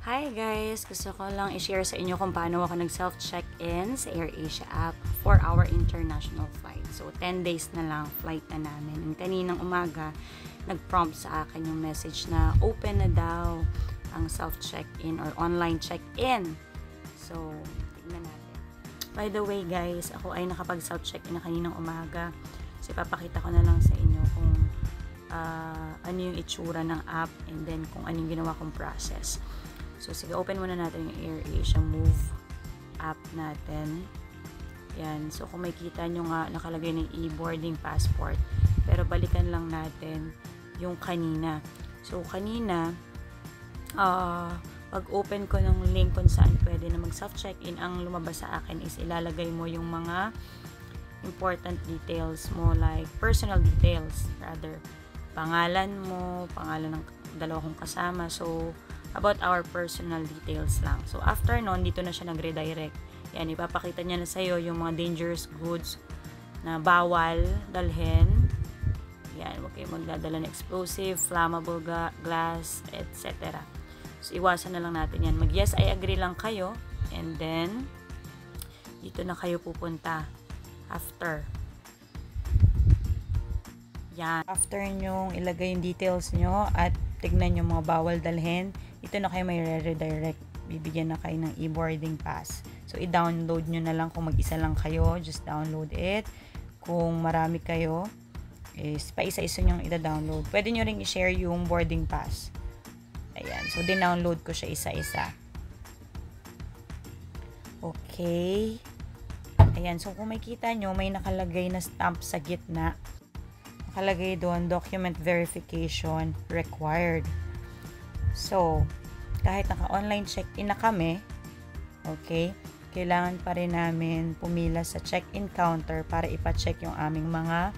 Hi guys! Gusto ko lang i-share sa inyo kung paano ako nag-self-check-in sa AirAsia app for our international flight. So, 10 days na lang flight na namin. And kaninang umaga, nag-prompt sa akin yung message na open na daw ang self-check-in or online check-in. So, tignan natin. By the way guys, ako ay nakapag-self-check-in na kaninang umaga. So, ipapakita ko na lang sa inyo kung ano yung itsura ng app and then kung ano yung ginawa kong process. So, sige, open muna natin yung AirAsia Move app natin. Yan. So, kung makikita nyo nga, nakalagay ng e-boarding passport. Pero, balikan lang natin yung kanina. So, kanina, pag open ko ng link kung saan pwede na mag-self-check-in, ang lumabas sa akin is ilalagay mo yung mga important details mo, like personal details, rather. Pangalan mo, pangalan ng dalawa kong kasama. So, about our personal details lang. So, after nun, dito na siya nag-redirect. Yan, ipapakita niya na sa'yo yung mga dangerous goods na bawal dalhin. Yan, huwag kayo magdadala ng explosive, flammable glass, etc. So, iwasan na lang natin yan. Mag-yes, I agree lang kayo. And then, dito na kayo pupunta. After. Yan. After nyong ilagay yung details nyo at tignan yung mga bawal dalhin, ito na kayo may redirect. Bibigyan na kayo ng e-boarding pass. So, i-download nyo na lang kung mag-isa lang kayo. Just download it. Kung marami kayo, is pa-isa-isa nyong ida-download. Pwede nyo ring i-share yung boarding pass. Ayan. So, din-download ko siya isa-isa. Okay. Ayan. So, kung makikita nyo, may nakalagay na stamp sa gitna. Nakalagay doon, document verification required. So, kahit naka-online check-in na kami, okay, kailangan pa rin namin pumila sa check-in counter para ipa-check yung aming mga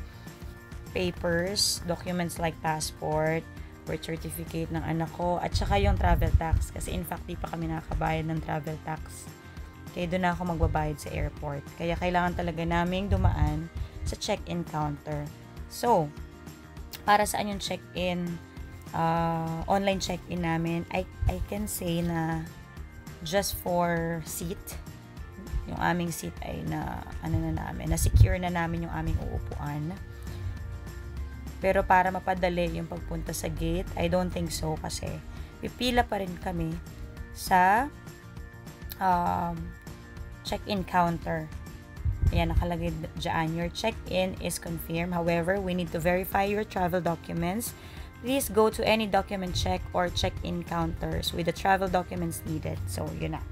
papers, documents like passport, birth certificate ng anak ko, at saka yung travel tax. Kasi in fact, di pa kami nakakabayad ng travel tax. Kaya doon na ako magbabayad sa airport. Kaya kailangan talaga naming dumaan sa check-in counter. So, para saan yung check-in, online check-in namin, I can say na just for seat, yung aming seat ay na-secure na namin yung aming uupuan. Pero para mapadali yung pagpunta sa gate, I don't think so kasi pipila pa rin kami sa check-in counter. Ayan, nakalagay dyan, your check-in is confirmed. However, we need to verify your travel documents. Please go to any document check or check-in counters with the travel documents needed. So, yun na.